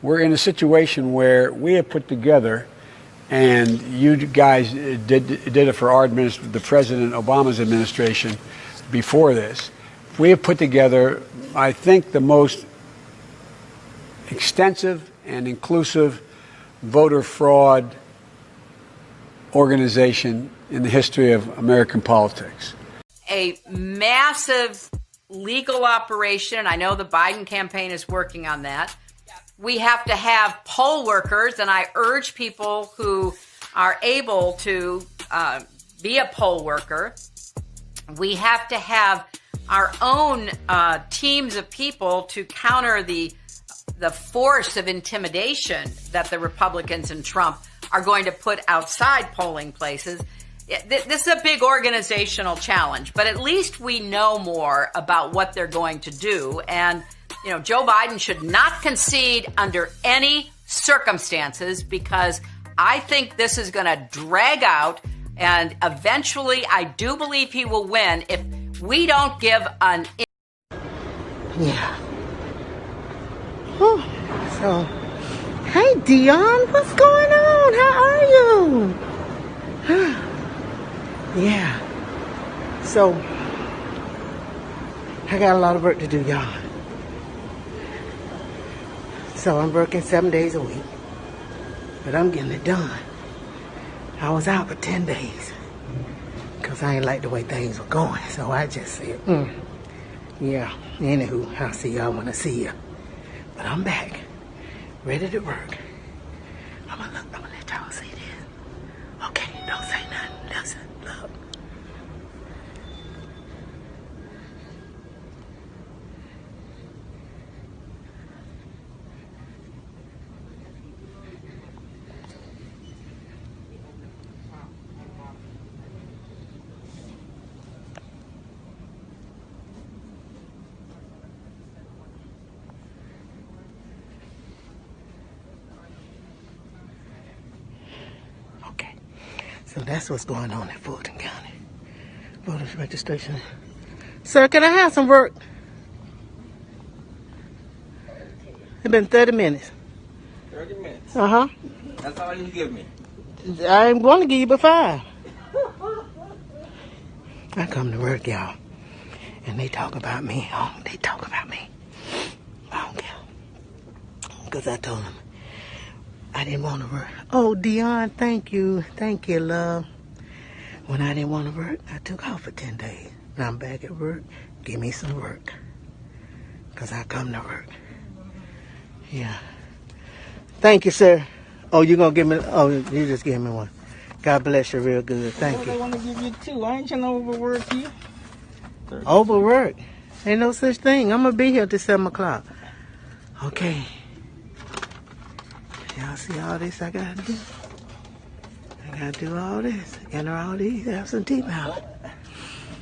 we're in a situation where we have put together, and you guys did it for our the President Obama's administration before this. We have put together, I think, the most extensive and inclusive voter fraud organization in the history of American politics. A massive legal operation, and I know the Biden campaign is working on that. We have to have poll workers, and I urge people who are able to be a poll worker. We have to have our own teams of people to counter the force of intimidation that the Republicans and Trump are going to put outside polling places. This is a big organizational challenge, but at least we know more about what they're going to do. And, you know, Joe Biden should not concede under any circumstances, because I think this is going to drag out, and eventually I do believe he will win if we don't give an... Yeah. Oh, so, hey, Dion, what's going on? How are you? Yeah. So, I got a lot of work to do, y'all. So, I'm working 7 days a week, but I'm getting it done. I was out for 10 days because I ain't like the way things were going. So, I just said, yeah, anywho, I'll see y'all when I see you. But I'm back, ready to work. I'm gonna let y'all see this. Okay, don't say nothing. Listen, look. So that's what's going on in Fulton County. Voters registration. Sir, can I have some work? It's been 30 minutes. 30 minutes? Uh-huh. That's all you give me? I'm going to give you but 5. I come to work, y'all, and they talk about me. Oh, they talk about me. I don't care. Because I told them I didn't want to work. Oh, Dion, thank you. Thank you, love. When I didn't want to work, I took off for 10 days. Now I'm back at work. Give me some work. Because I come to work. Yeah. Thank you, sir. Oh, you going to give me... Oh, you just gave me one. God bless you real good. Thank you. I want to give you 2. I ain't trying to overwork you. Overwork? Ain't no such thing. I'm going to be here till 7 o'clock. Okay. Y'all see all this I got to do? I got to do all this. Enter all these absentee ballots.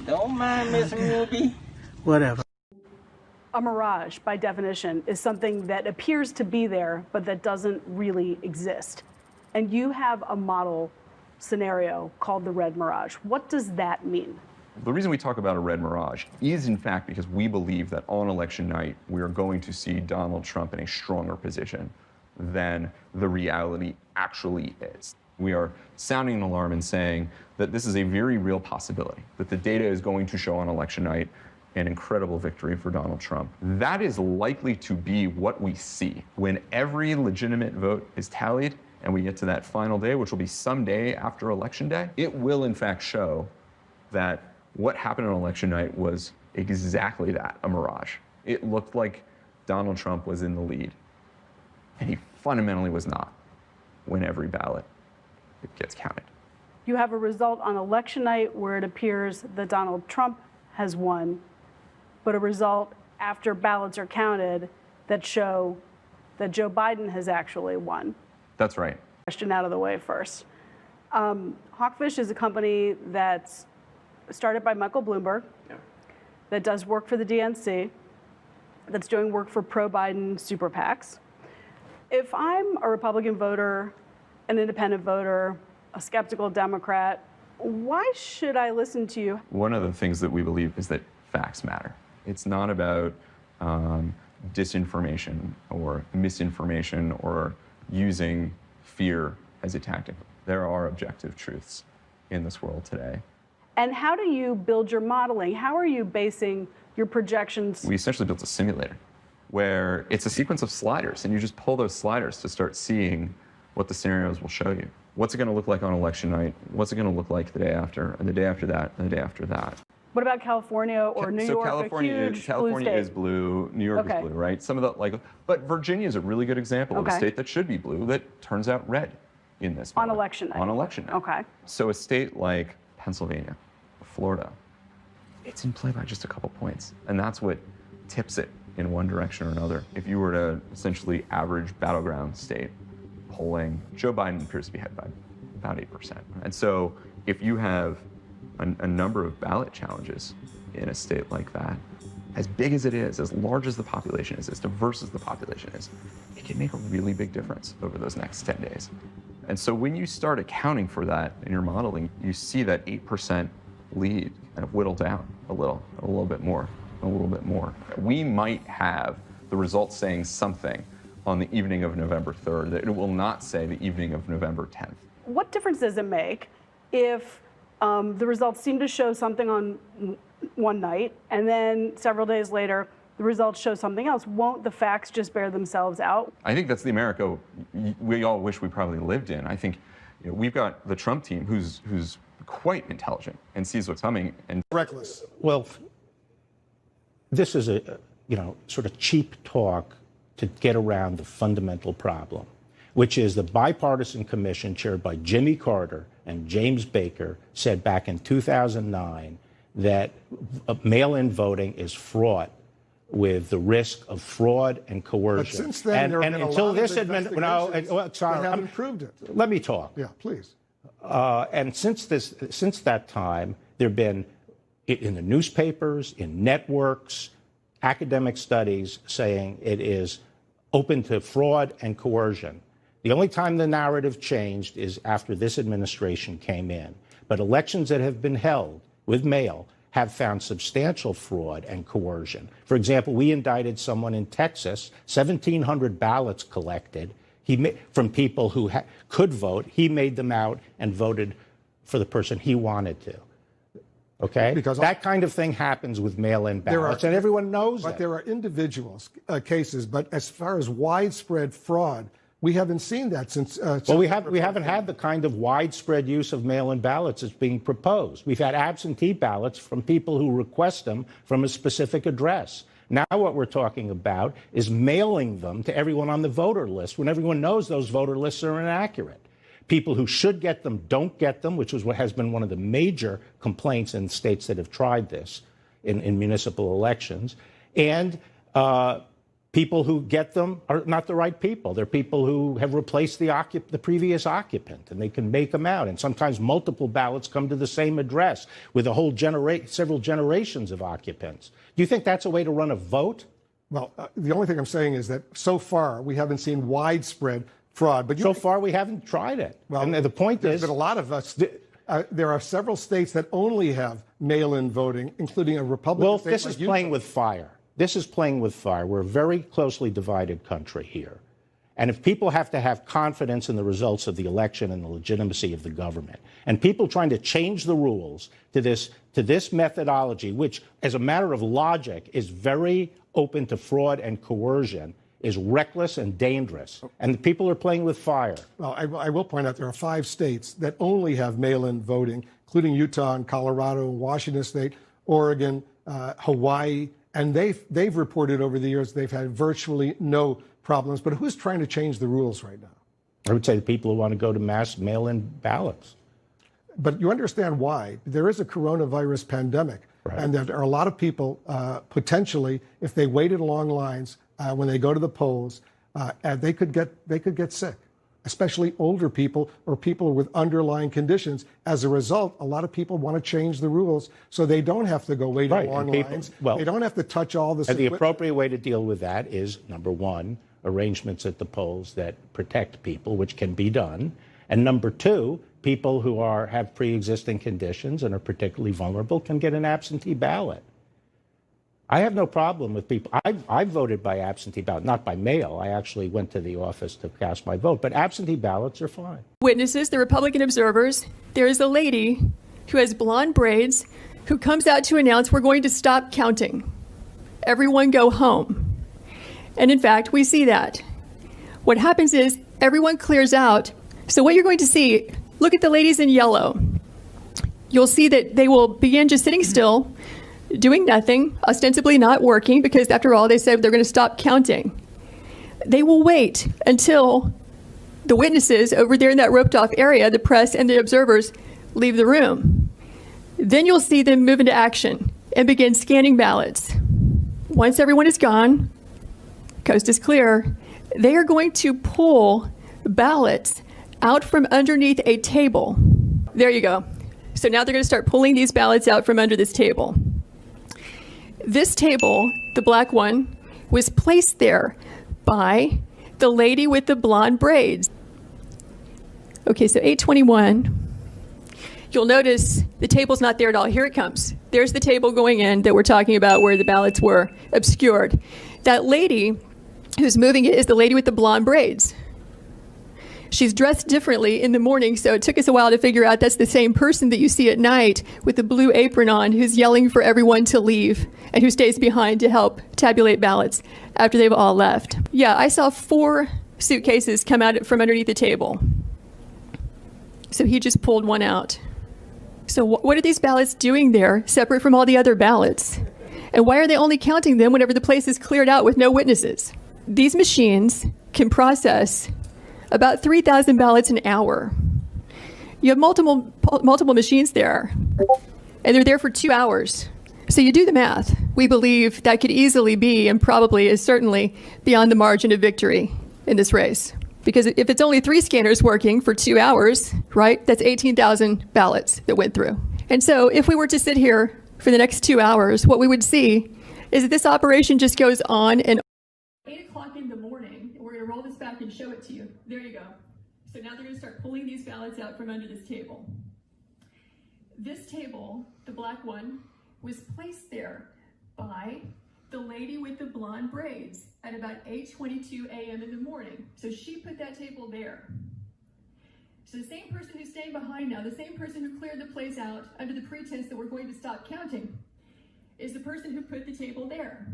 Don't mind Miss Ruby. Whatever. A mirage, by definition, is something that appears to be there, but that doesn't really exist. And you have a model scenario called the red mirage. What does that mean? The reason we talk about a red mirage is, in fact, because we believe that on election night, we are going to see Donald Trump in a stronger position than the reality actually is. We are sounding an alarm and saying that this is a very real possibility, that the data is going to show on election night an incredible victory for Donald Trump. That is likely to be what we see when every legitimate vote is tallied and we get to that final day, which will be some day after election day. It will, in fact, show that what happened on election night was exactly that, a mirage. It looked like Donald Trump was in the lead, and he fundamentally was not when every ballot gets counted. You have a result on election night where it appears that Donald Trump has won, but a result after ballots are counted that show that Joe Biden has actually won. That's right. Question out of the way first. Hawkfish is a company that's started by Michael Bloomberg, that does work for the DNC, that's doing work for pro-Biden super PACs. If I'm a Republican voter, an independent voter, a skeptical Democrat, why should I listen to you? One of the things that we believe is that facts matter. It's not about disinformation or misinformation or using fear as a tactic. There are objective truths in this world today. And how do you build your modeling? How are you basing your projections? We essentially built a simulator where it's a sequence of sliders, and you just pull those sliders to start seeing what the scenarios will show you. What's it going to look like on election night? What's it going to look like the day after, and the day after that, and the day after that? What about California or New York? California, a huge California blue is state. blue. New York Okay. is blue, right? Some of the but Virginia is a really good example of a Okay. state that should be blue that turns out red in this On moment. election night. On election night. Okay. So a state like Pennsylvania, Florida, it's in play by just a couple points, and that's what tips it in one direction or another. If you were to essentially average battleground state polling, Joe Biden appears to be ahead by about 8%. And so if you have a number of ballot challenges in a state like that, as big as it is, as large as the population is, as diverse as the population is, it can make a really big difference over those next 10 days. And so when you start accounting for that in your modeling, you see that 8% lead kind of whittle down a little bit more, a little bit more. We might have the results saying something on the evening of November 3rd that it will not say the evening of November 10th. What difference does it make if the results seem to show something on one night and then several days later the results show something else? Won't the facts just bear themselves out? I think that's the America we all wish we probably lived in. I think we've got the Trump team who's quite intelligent and sees what's coming and reckless. Well, this is a sort of cheap talk to get around the fundamental problem, which is the bipartisan commission chaired by Jimmy Carter and James Baker said back in 2009 that mail-in voting is fraught with the risk of fraud and coercion. But since then, there have been until a lot this of investigations that haven't proved it. Let me talk. Yeah, please. And since that time, there have been in the newspapers, in networks, academic studies saying it is open to fraud and coercion. The only time the narrative changed is after this administration came in. But elections that have been held with mail have found substantial fraud and coercion. For example, we indicted someone in Texas, 1,700 ballots collected from people who could vote. He made them out and voted for the person he wanted to. Okay? Because that kind of thing happens with mail-in ballots, and everyone knows But it. there are individual cases. But as far as widespread fraud, we haven't seen that since. Well, we haven't had the kind of widespread use of mail-in ballots that's being proposed. We've had absentee ballots from people who request them from a specific address. Now what we're talking about is mailing them to everyone on the voter list when everyone knows those voter lists are inaccurate. People who should get them don't get them, which is what has been one of the major complaints in states that have tried this in municipal elections. And people who get them are not the right people. They're people who have replaced the previous occupant, and they can make them out. And sometimes multiple ballots come to the same address with a whole several generations of occupants. Do you think that's a way to run a vote? Well, the only thing I'm saying is that so far we haven't seen widespread fraud. But so far we haven't tried it. Well, and the point is, but a lot of us. There are several states that only have mail-in voting, including a Republican well, state this like is Utah. playing with fire. This is playing with fire. We're a very closely divided country here. And if people have to have confidence in the results of the election and the legitimacy of the government, and people trying to change the rules to this methodology, which, as a matter of logic, is very open to fraud and coercion, is reckless and dangerous. And the people are playing with fire. Well, I will point out there are 5 states that only have mail-in voting, including Utah and Colorado, Washington State, Oregon, Hawaii. And they've reported over the years they've had virtually no problems. But who's trying to change the rules right now? I would say the people who want to go to mass mail-in ballots. But you understand why. There is a coronavirus pandemic. Right. And there are a lot of people potentially, if they waited long lines when they go to the polls, they could get sick, especially older people or people with underlying conditions. As a result, a lot of people want to change the rules so they don't have to go wait in long lines. Well, they don't have to touch all this. And the appropriate way to deal with that is, number one, arrangements at the polls that protect people, which can be done. And number two, people who have pre-existing conditions and are particularly vulnerable can get an absentee ballot. I have no problem with people. I voted by absentee ballot, not by mail. I actually went to the office to cast my vote, but absentee ballots are fine. Witnesses, the Republican observers, there is a lady who has blonde braids who comes out to announce we're going to stop counting. Everyone go home. And in fact, we see that. What happens is everyone clears out. So what you're going to see, look at the ladies in yellow. You'll see that they will begin just sitting still, doing nothing, ostensibly not working, because after all, they said they're going to stop counting. They will wait until the witnesses over there in that roped off area, the press and the observers, leave the room. Then you'll see them move into action and begin scanning ballots. Once everyone is gone, coast is clear, they are going to pull ballots out from underneath a table. There you go. So now they're going to start pulling these ballots out from under this table. This table, the black one, was placed there by the lady with the blonde braids. Okay, so 821. You'll notice the table's not there at all. Here it comes. There's the table going in that we're talking about where the ballots were obscured. That lady who's moving it is the lady with the blonde braids. She's dressed differently in the morning, so it took us a while to figure out that's the same person that you see at night with the blue apron on who's yelling for everyone to leave and who stays behind to help tabulate ballots after they've all left. Yeah, I saw 4 suitcases come out from underneath the table. So he just pulled one out. So what are these ballots doing there separate from all the other ballots? And why are they only counting them whenever the place is cleared out with no witnesses? These machines can process about 3,000 ballots an hour. You have multiple machines there, and they're there for 2 hours. So you do the math. We believe that could easily be, and probably is certainly, beyond the margin of victory in this race. Because if it's only 3 scanners working for 2 hours, right, that's 18,000 ballots that went through. And so if we were to sit here for the next 2 hours, what we would see is that this operation just goes on and 8 o'clock in the morning, and we're going to roll this back and show it to you. There you go. So now they're going to start pulling these ballots out from under this table. This table, the black one, was placed there by the lady with the blonde braids at about 8:22 a.m. in the morning. So she put that table there. So the same person who's staying behind now, the same person who cleared the place out under the pretense that we're going to stop counting, is the person who put the table there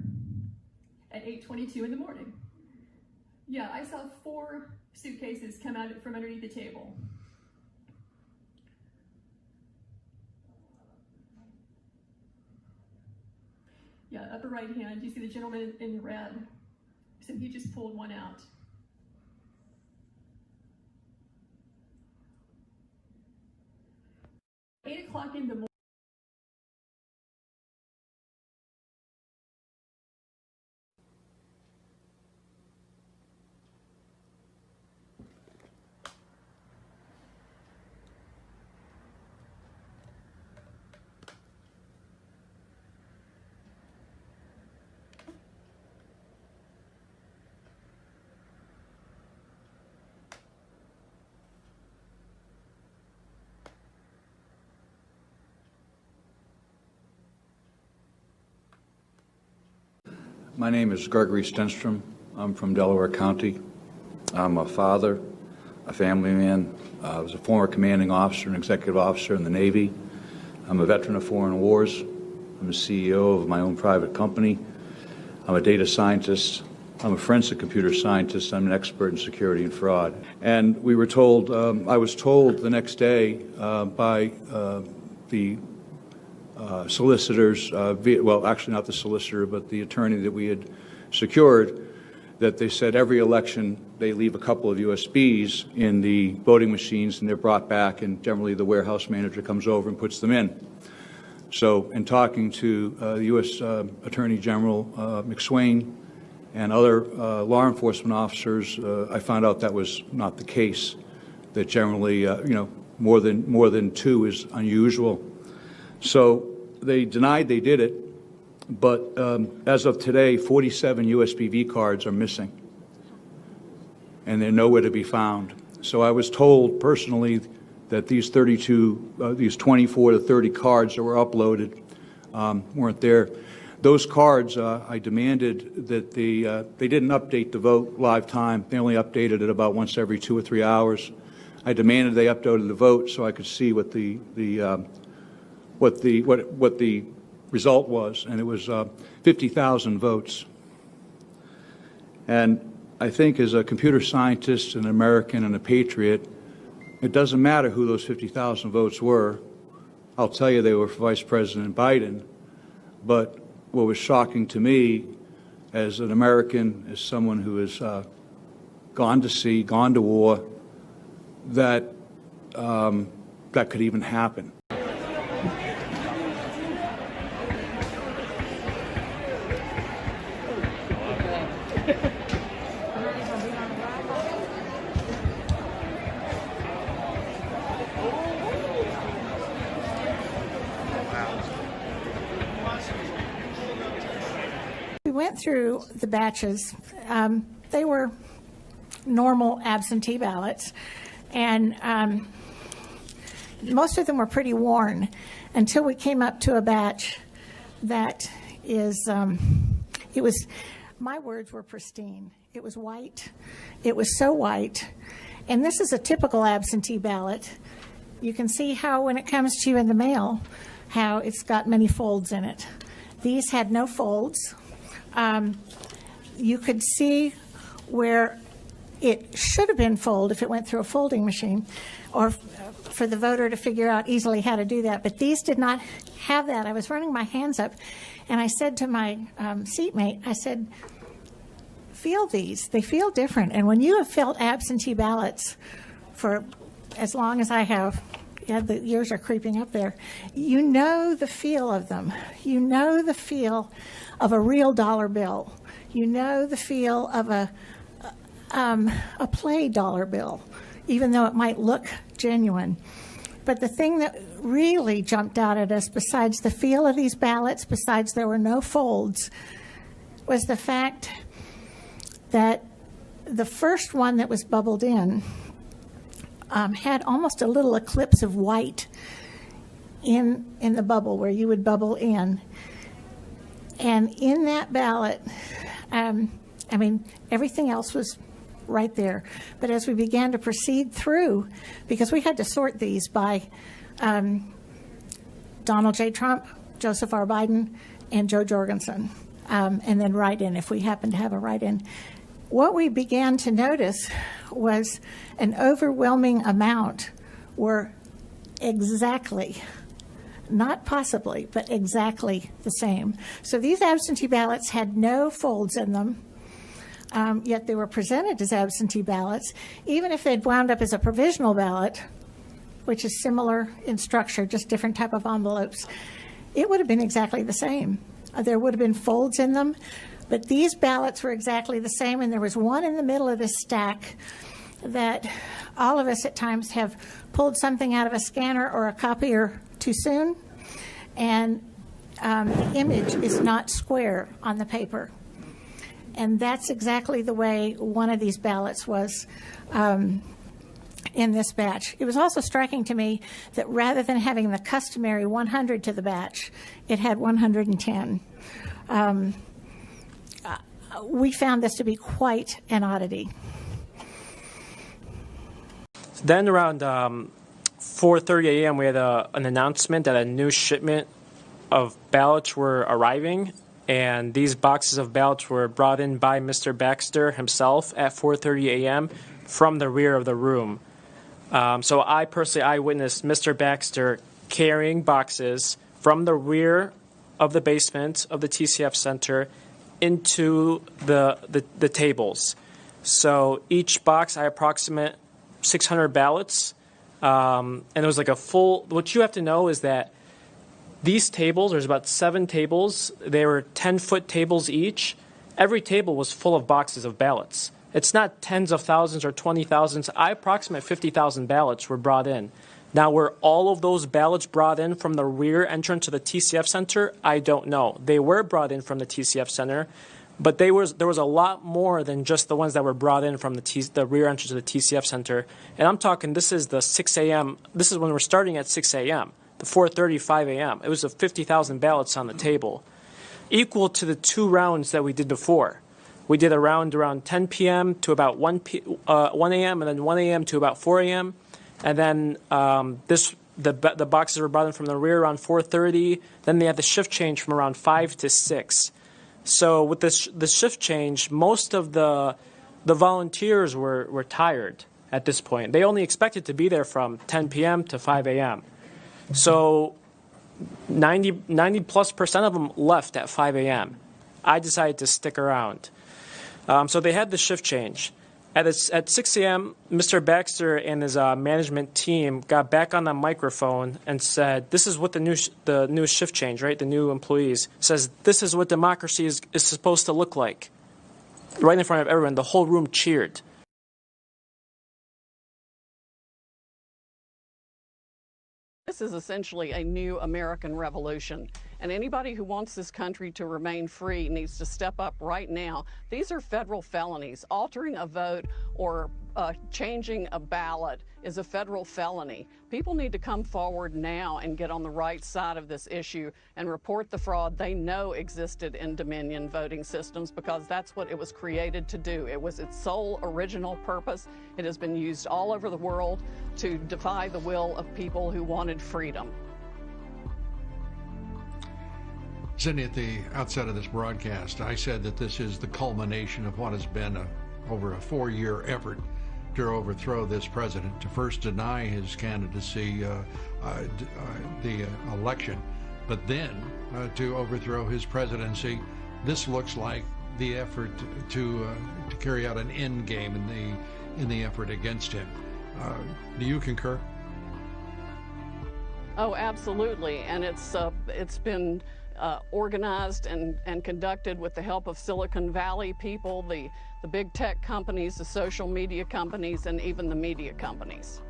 at 8:22 in the morning. Yeah, I saw 4 suitcases come out from underneath the table. Yeah, upper right hand, you see the gentleman in red. So he just pulled one out. Eight o'clock in the morning. My name is Gregory Stenstrom. I'm from Delaware County. I'm a father, a family man. I was a former commanding officer and executive officer in the Navy. I'm a veteran of foreign wars. I'm a CEO of my own private company. I'm a data scientist. I'm a forensic computer scientist. I'm an expert in security and fraud. And we were told, I was told the next day by the solicitors, well, actually not the solicitor, but the attorney that we had secured, that they said every election they leave a couple of USBs in the voting machines and they're brought back, and generally the warehouse manager comes over and puts them in. So in talking to the U.S. Attorney General McSwain and other law enforcement officers, I found out that was not the case, that generally, more than 2 is unusual. So they denied they did it, but as of today, 47 USB-V cards are missing, and they're nowhere to be found. So I was told personally that these 24 to 30 cards that were uploaded weren't there. those cards, I demanded that they didn't update the vote live time. They only updated it about once every 2 or 3 hours. I demanded they updated the vote so I could see what the result was, and it was 50,000 votes. And I think as a computer scientist, an American, and a patriot, it doesn't matter who those 50,000 votes were. I'll tell you they were for Vice President Biden. But what was shocking to me as an American, as someone who has gone to sea, gone to war, that that could even happen. We went through the batches. They were normal absentee ballots, and most of them were pretty worn until we came up to a batch that is, it was, my words were pristine. It was white. It was so white. And this is a typical absentee ballot. You can see how when it comes to you in the mail, how it's got many folds in it. These had no folds. You could see where it should have been folded if it went through a folding machine, or for the voter to figure out easily how to do that. But these did not have that. I was running my hands up, and I said to my seatmate, I said, feel these. They feel different. And when you have felt absentee ballots for as long as I have, yeah, the years are creeping up there, you know the feel of them. You know the feel of a real dollar bill. You know the feel of a play dollar bill, even though it might look genuine. But the thing that really jumped out at us, besides the feel of these ballots, besides there were no folds, was the fact that the first one that was bubbled in had almost a little eclipse of white in the bubble where you would bubble in. And in that ballot, I mean, everything else was right there. But as we began to proceed through, because we had to sort these by Donald J. Trump, Joseph R. Biden, and Joe Jorgensen, and then write-in if we happened to have a write-in. What we began to notice was an overwhelming amount were exactly, not possibly, but exactly the same. So these absentee ballots had no folds in them, yet they were presented as absentee ballots. Even if they'd wound up as a provisional ballot, which is similar in structure, just different type of envelopes, it would have been exactly the same. There would have been folds in them, but these ballots were exactly the same, and there was one in the middle of this stack that all of us at times have pulled something out of a scanner or a copier too soon, and the image is not square on the paper. And that's exactly the way one of these ballots was in this batch. It was also striking to me that rather than having the customary 100 to the batch, it had 110. We found this to be quite an oddity. Then around 4:30 a.m., we had an announcement that a new shipment of ballots were arriving, and these boxes of ballots were brought in by Mr. Baxter himself at 4:30 a.m. from the rear of the room. So I personally witnessed Mr. Baxter carrying boxes from the rear of the basement of the TCF Center into the tables. So each box, I approximate 600 ballots, and it was like a full. What you have to know is that these tables, there's about 7 tables. They were 10-foot tables each. Every table was full of boxes of ballots. It's not tens of thousands or 20,000s. I approximate 50,000 ballots were brought in. Now, were all of those ballots brought in from the rear entrance to the TCF Center? I don't know. They were brought in from the TCF Center, but there was a lot more than just the ones that were brought in from the rear entrance to the TCF Center. And I'm talking, this is the 6 a.m. This is when we're starting at 6 a.m., the 4:30, 5 a.m. It was 50,000 ballots on the table. equal to the 2 rounds that we did before. We did a round around 10 p.m. to about 1 a.m. and then 1 a.m. to about 4 a.m. And then the boxes were brought in from the rear around 4:30. Then they had the shift change from around 5 to 6. So with the shift change, most of the volunteers were tired at this point. They only expected to be there from 10 p.m. to 5 a.m. So 90+% of them left at 5 a.m. I decided to stick around. So they had the shift change. At 6 a.m., Mr. Baxter and his management team got back on the microphone and said, this is what the new shift change, right? The new employees says, this is what democracy is supposed to look like. Right in front of everyone, the whole room cheered. This is essentially a new American revolution, and anybody who wants this country to remain free needs to step up right now. These are federal felonies. Altering a vote or changing a ballot is a federal felony. People need to come forward now and get on the right side of this issue and report the fraud they know existed in Dominion voting systems, because that's what it was created to do. It was its sole original purpose. It has been used all over the world to defy the will of people who wanted freedom. Sydney, at the outset of this broadcast, I said that this is the culmination of what has been over a 4-year effort to overthrow this president, to first deny his candidacy, the election, but then to overthrow his presidency. This looks like the effort to carry out an end game in the effort against him. Do you concur? Oh, absolutely, and it's been organized and conducted with the help of Silicon Valley people, the big tech companies, the social media companies, and even the media companies.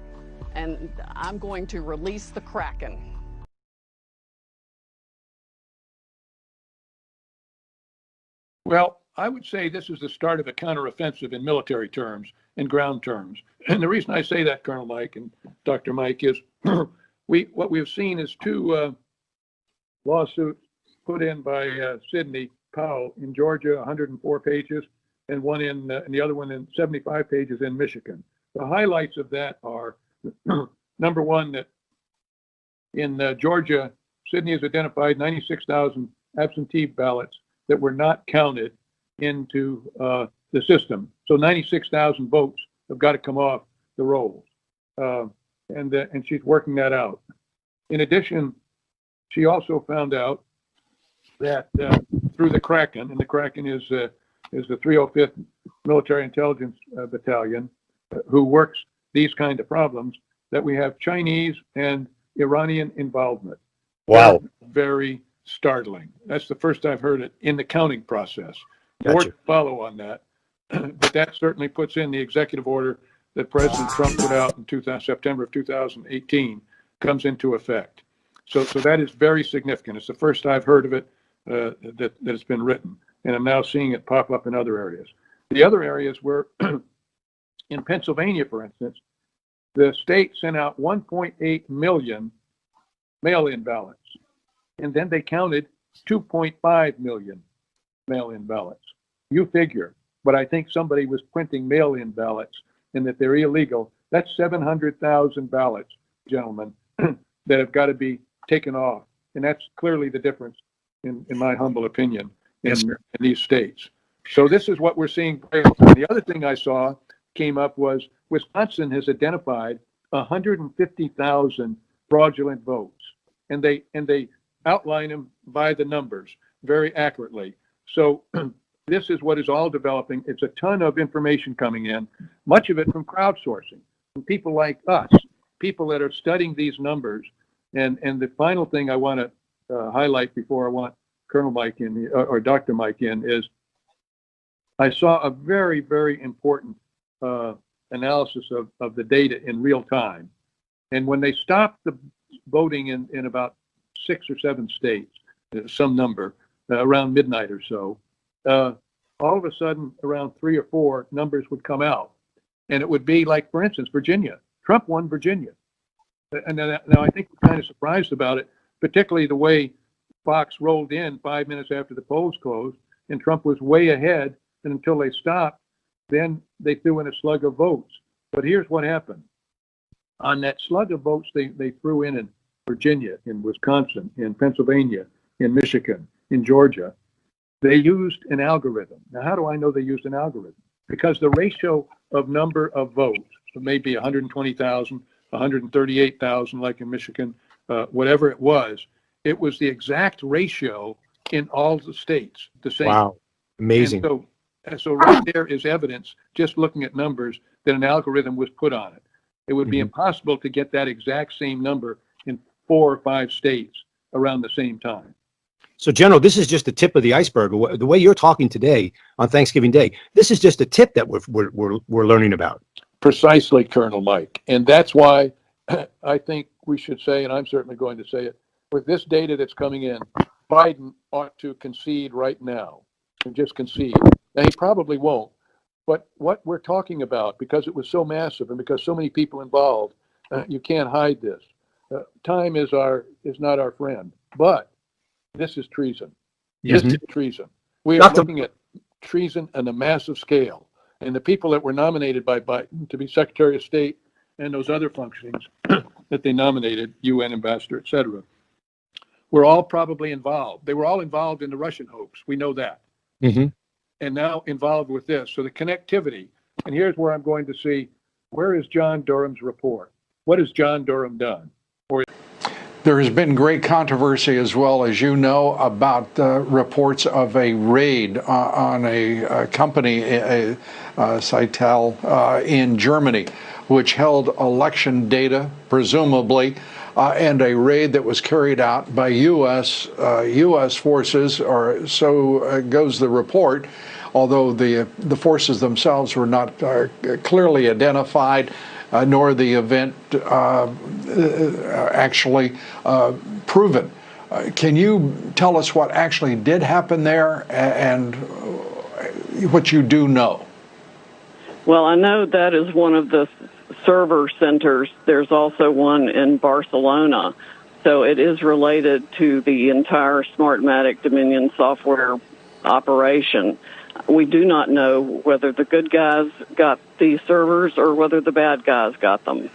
And I'm going to release the Kraken. Well, I would say this is the start of a counteroffensive in military terms, in ground terms. And the reason I say that, Colonel Mike and Dr. Mike, is what we've seen is 2 lawsuits put in by Sidney Powell in Georgia, 104 pages, and one and the other one in 75 pages in Michigan. The highlights of that are, number one, that in Georgia, Sidney has identified 96,000 absentee ballots that were not counted into the system. So 96,000 votes have got to come off the rolls, and she's working that out. In addition, she also found out that through the Kraken, and the Kraken is the 305th Military Intelligence Battalion, who works these kind of problems, that we have Chinese and Iranian involvement. Wow. Very startling. That's the first I've heard it in the counting process. Gotcha. More to follow on that, but that certainly puts in the executive order that President Trump put out in September of 2018 comes into effect. So that is very significant. It's the first I've heard of it that it's been written, and I'm now seeing it pop up in other areas. The other areas were in Pennsylvania, for instance, the state sent out 1.8 million mail-in ballots, and then they counted 2.5 million mail-in ballots. You figure, but I think somebody was printing mail-in ballots and that they're illegal. That's 700,000 ballots, gentlemen, that have got to be taken off, and that's clearly the difference, in my humble opinion, in these states. So this is what we're seeing. The other thing I saw came up was Wisconsin has identified 150,000 fraudulent votes, and they outline them by the numbers very accurately. So this is what is all developing. It's a ton of information coming in, much of it from crowdsourcing, from people like us, people that are studying these numbers. And the final thing I want to highlight before I want Colonel Mike in, or Dr. Mike in, is I saw a very, very important analysis of the data in real time. And when they stopped the voting in about 6 or 7 states, some number, around midnight or so, all of a sudden around 3 or 4 numbers would come out. And it would be like, for instance, Virginia. Trump won Virginia. And now I think we're kind of surprised about it, particularly the way box rolled in 5 minutes after the polls closed, and Trump was way ahead. And until they stopped, then they threw in a slug of votes. But here's what happened. On that slug of votes they threw in Virginia, in Wisconsin, in Pennsylvania, in Michigan, in Georgia, they used an algorithm. Now, how do I know they used an algorithm? Because the ratio of number of votes, so maybe 120,000, 138,000, like in Michigan, whatever it was the exact ratio in all the states, the same. Wow, amazing. And so right there is evidence, just looking at numbers, that an algorithm was put on it. It would be impossible to get that exact same number in 4 or 5 states around the same time. So, General, this is just the tip of the iceberg. The way you're talking today on Thanksgiving Day, this is just a tip that we're learning about. Precisely, Colonel Mike. And that's why I think we should say, and I'm certainly going to say it, with this data that's coming in, Biden ought to concede right now, and just concede. Now, he probably won't. But what we're talking about, because it was so massive and because so many people involved, you can't hide this. Time is not our friend. But this is treason. This is treason. We are looking at treason on a massive scale. And the people that were nominated by Biden to be Secretary of State and those other functions that they nominated, UN ambassador, et cetera, were all probably involved. They were all involved in the Russian hoax. We know that. And now involved with this. So the connectivity, and here's where I'm going to see, where is John Durham's report? What has John Durham done? There has been great controversy, as well as you know, about reports of a raid on a company, Citel, in Germany, which held election data, presumably, and a raid that was carried out by U.S. forces, or so goes the report, although the forces themselves were not clearly identified, nor the event actually proven. Can you tell us what actually did happen there and what you do know? Well, I know that is one of the server centers. There's also one in Barcelona. So it is related to the entire Smartmatic Dominion software operation. We do not know whether the good guys got these servers or whether the bad guys got them.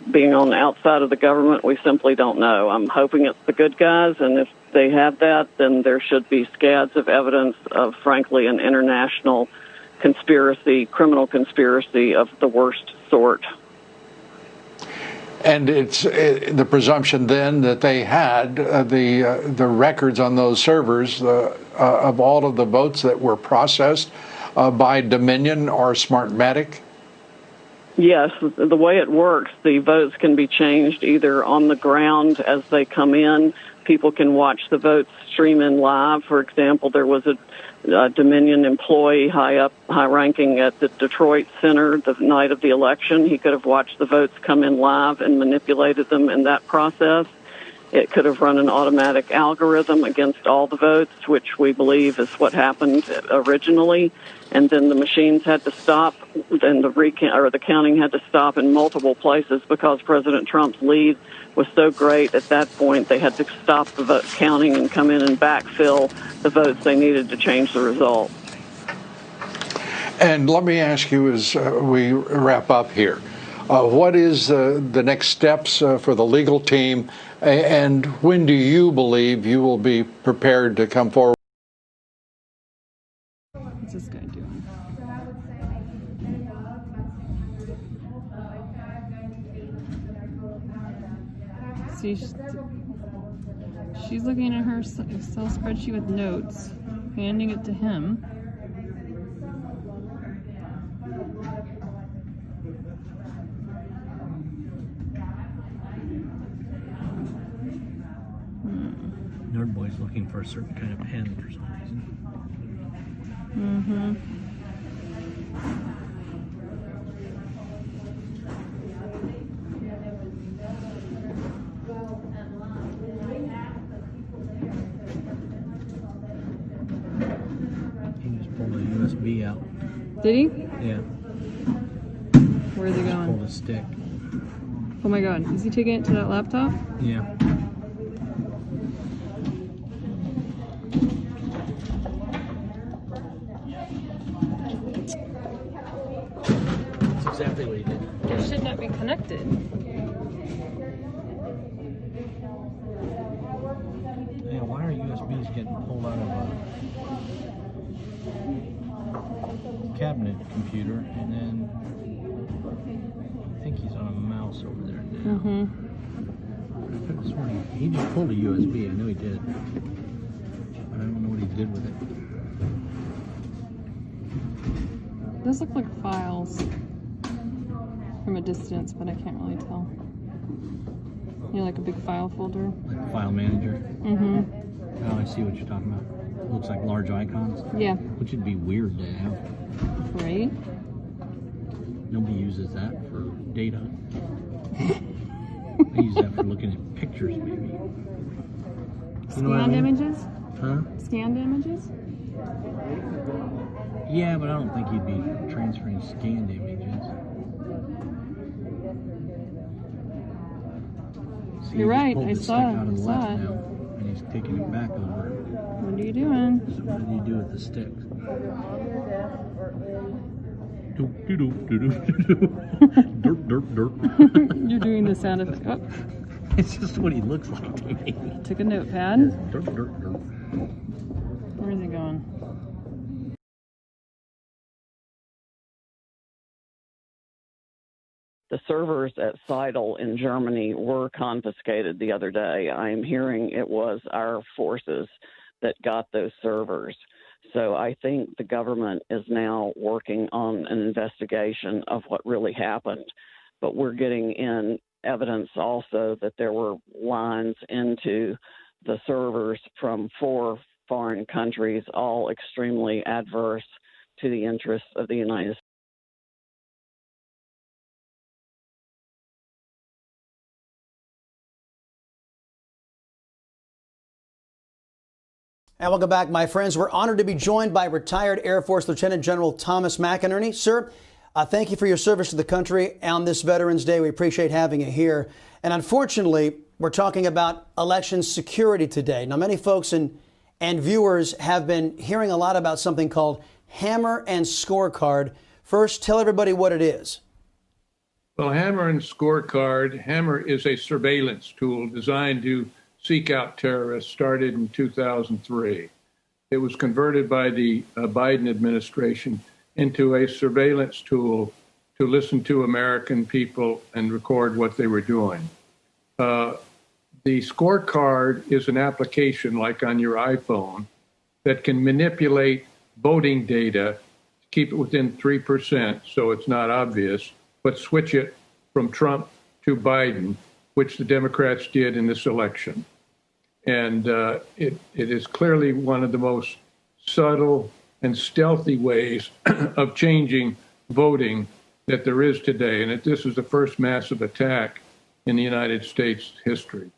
Being on the outside of the government, we simply don't know. I'm hoping it's the good guys, and if they have that, then there should be scads of evidence of, frankly, an international conspiracy, criminal conspiracy of the worst sort. And it's the presumption then that they had the records on those servers of all of the votes that were processed by Dominion or Smartmatic? Yes, the way it works, the votes can be changed either on the ground as they come in. People can watch the votes stream in live. For example, there was a Dominion employee high-ranking at the Detroit Center the night of the election. He could have watched the votes come in live and manipulated them in that process. It could have run an automatic algorithm against all the votes, which we believe is what happened originally. And then the machines had to stop, and the counting had to stop in multiple places because President Trump's lead was so great at that point. They had to stop the vote counting and come in and backfill the votes they needed to change the result. And let me ask you as we wrap up here, what is the next steps for the legal team, and when do you believe you will be prepared to come forward? What's this guy doing? See, she's looking at her Excel spreadsheet with notes, handing it to him. Nerd Boy's looking for a certain kind of pen for some reason. He just pulled a USB out. Did he? Yeah. Where is he going? Pulled a stick. Oh my God, is he taking it to that laptop? Yeah. It should not be connected. Yeah, why are USBs getting pulled out of a cabinet computer and then I think he's on a mouse over there now. Mm-hmm. I swear he just pulled a USB. I know he did. But I don't know what he did with it. Those look like files from a distance, but I can't really tell. You know, like a big file folder. Like a file manager. Mm-hmm. Oh, I see what you're talking about. It looks like large icons. Yeah. Which would be weird to have. Right? Nobody uses that for data. They use that for looking at pictures, maybe. You know what I Scanned mean? images? Huh? Scanned images? Yeah, but I don't think you'd be transferring scanned images. See, You're right. He I just saw pulled the stick out of the saw left it. now, and he's taking it back over. What are you doing? So what did he do with the stick? Doop, doop, doop, doop, doop. Derp, derp, derp. You're doing the sound effect. Oh, It's just what he looks like to me. took a notepad. Derp, derp, derp. Where is he going? The servers at Seidel in Germany were confiscated the other day. I am hearing it was our forces that got those servers. So I think the government is now working on an investigation of what really happened. But we're getting in evidence also that there were lines into the servers from 4 foreign countries, all extremely adverse to the interests of the United States. And welcome back, my friends. We're honored to be joined by retired Air Force Lieutenant General Thomas McInerney. Sir, thank you for your service to the country on this Veterans Day. We appreciate having you here. And unfortunately, we're talking about election security today. Now, many folks and viewers have been hearing a lot about something called Hammer and Scorecard. First, tell everybody what it is. Well, Hammer and Scorecard, Hammer is a surveillance tool designed to seek out terrorists, started in 2003. It was converted by the Biden administration into a surveillance tool to listen to American people and record what they were doing. The Scorecard is an application like on your iPhone that can manipulate voting data, keep it within 3% so it's not obvious, but switch it from Trump to Biden, which the Democrats did in this election. And it is clearly one of the most subtle and stealthy ways of changing voting that there is today. And this is the first massive attack in the United States history.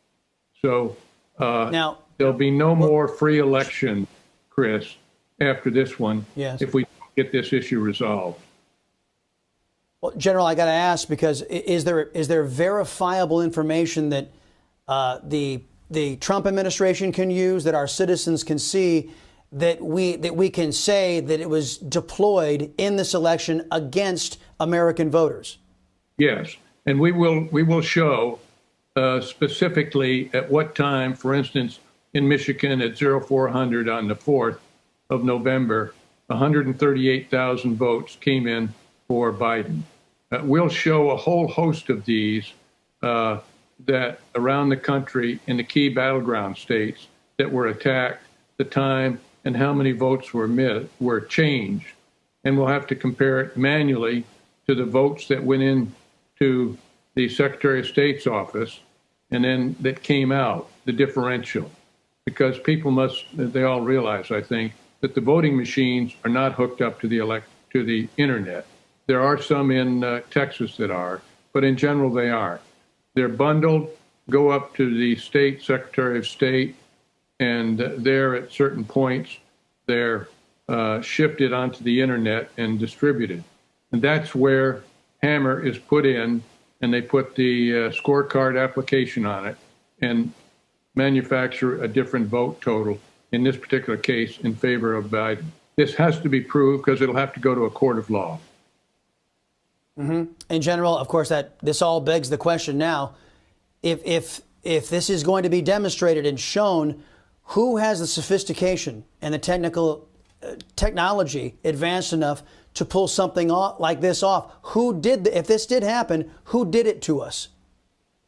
So now there'll be no more free election, Chris, after this one, if we get this issue resolved. Well, General, I got to ask, because is there verifiable information that the Trump administration can use, that our citizens can see, that we can say that it was deployed in this election against American voters? Yes, and we will show specifically at what time, for instance, in Michigan at 0400 on the 4th of November, 138,000 votes came in for Biden. We'll show a whole host of these that around the country in the key battleground states that were attacked, the time and how many votes were changed. And we'll have to compare it manually to the votes that went in to the Secretary of State's office and then that came out, the differential. Because people they all realize, I think, that the voting machines are not hooked up to the internet. There are some in Texas that are, but in general they are. They're bundled, go up to the state Secretary of State, and there at certain points, they're shifted onto the internet and distributed. And that's where Hammer is put in, and they put the scorecard application on it and manufacture a different vote total, in this particular case, in favor of Biden. This has to be proved because it'll have to go to a court of law. In general, of course, this all begs the question now: if this is going to be demonstrated and shown, who has the sophistication and the technology advanced enough to pull something like this off? Who did? If this did happen, who did it to us?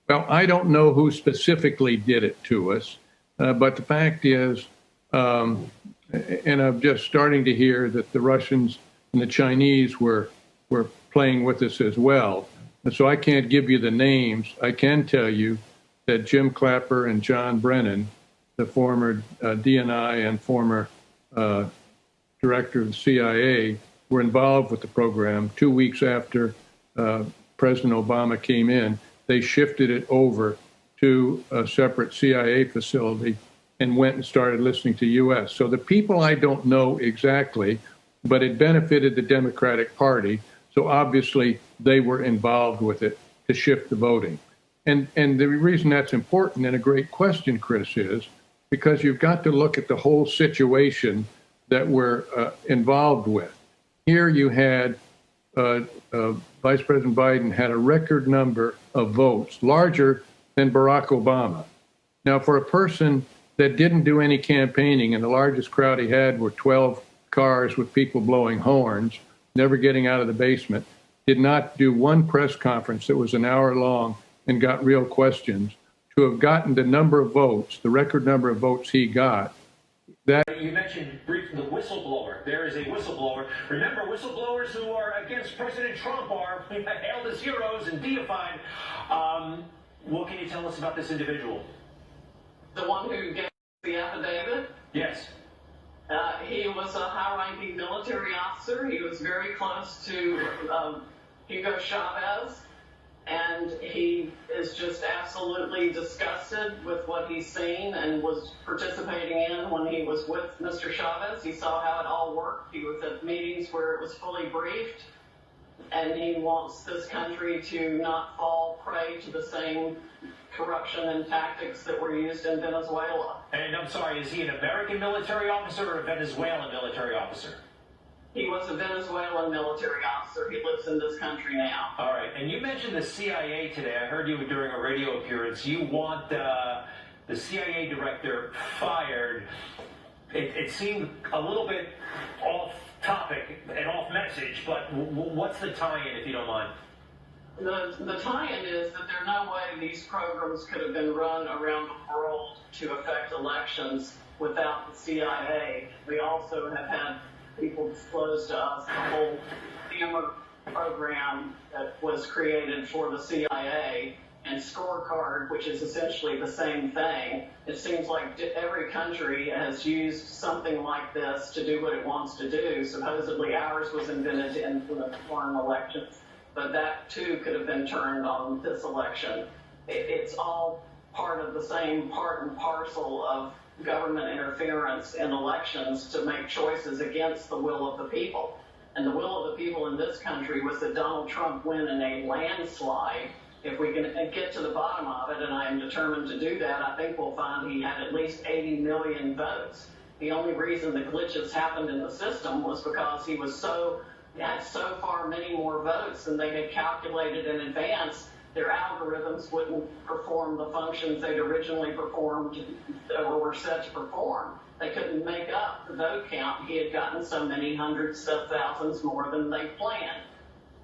Well, I don't know who specifically did it to us, but the fact is, and I'm just starting to hear that the Russians and the Chinese were playing with us as well. And so I can't give you the names. I can tell you that Jim Clapper and John Brennan, the former DNI and former director of the CIA, were involved with the program. 2 weeks after President Obama came in, they shifted it over to a separate CIA facility and went and started listening to U.S. So the people I don't know exactly, but it benefited the Democratic Party. So obviously they were involved with it to shift the voting. And the reason that's important and a great question, Chris, is because you've got to look at the whole situation that we're involved with. Here you had Vice President Biden had a record number of votes, larger than Barack Obama. Now, for a person that didn't do any campaigning, and the largest crowd he had were 12 cars with people blowing horns, never getting out of the basement, did not do one press conference that was an hour long and got real questions, to have gotten the number of votes, the record number of votes he got. That you mentioned briefly the whistleblower. There is a whistleblower. Remember, whistleblowers who are against President Trump are hailed as heroes and deified. What can you tell us about this individual? The one who gave the affidavit? Yes. He was a high-ranking military officer. He was very close to Hugo Chavez, and he is just absolutely disgusted with what he's seen and was participating in when he was with Mr. Chavez. He saw how it all worked. He was at meetings where it was fully briefed, and he wants this country to not fall prey to the same corruption and tactics that were used in Venezuela. And I'm sorry, is he an American military officer or a Venezuelan military officer? He was a Venezuelan military officer. He lives in this country now. All right. And you mentioned the CIA today. I heard you during a radio appearance. You want the CIA director fired. It seemed a little bit off topic and off message, but what's the tie-in, if you don't mind? The tie-in is that there's no way these programs could have been run around the world to affect elections without the CIA. We also have had people disclose to us the whole Hammer program that was created for the CIA and Scorecard, which is essentially the same thing. It seems like every country has used something like this to do what it wants to do. Supposedly ours was invented to influence foreign elections, but that too could have been turned on this election. It's all part of the same part and parcel of government interference in elections to make choices against the will of the people. And the will of the people in this country was that Donald Trump win in a landslide. If we can get to the bottom of it, and I am determined to do that, I think we'll find he had at least 80 million votes. The only reason the glitches happened in the system was because he had so far many more votes than they had calculated in advance. Their algorithms wouldn't perform the functions they'd originally performed or were set to perform. They couldn't make up the vote count. He had gotten so many hundreds of thousands more than they planned.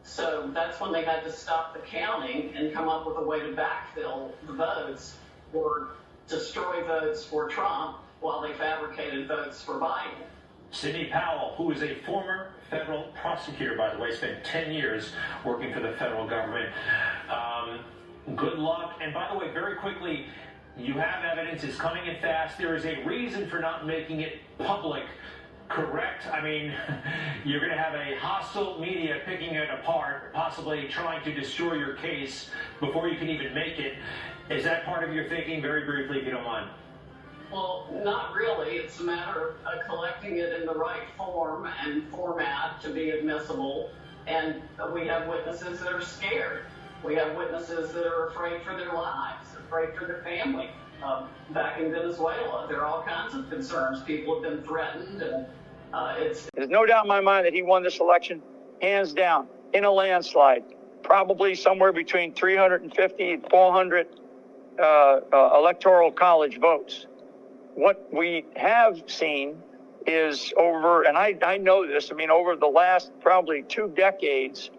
So that's when they had to stop the counting and come up with a way to backfill the votes or destroy votes for Trump while they fabricated votes for Biden. Sidney Powell, who is a former federal prosecutor, by the way, spent 10 years working for the federal government. Good luck. And by the way, very quickly, you have evidence. It's coming in fast. There is a reason for not making it public, correct? I mean, you're going to have a hostile media picking it apart, possibly trying to destroy your case before you can even make it. Is that part of your thinking? Very briefly, if you don't mind. Well, not really. It's a matter of collecting it in the right form and format to be admissible. And we have witnesses that are scared. We have witnesses that are afraid for their lives, afraid for their family. Back in Venezuela, there are all kinds of concerns. People have been threatened, and There's no doubt in my mind that he won this election, hands down, in a landslide. probably somewhere between 350 and 400 electoral college votes. What we have seen is over, and I know this, I mean, over the last probably 2 decades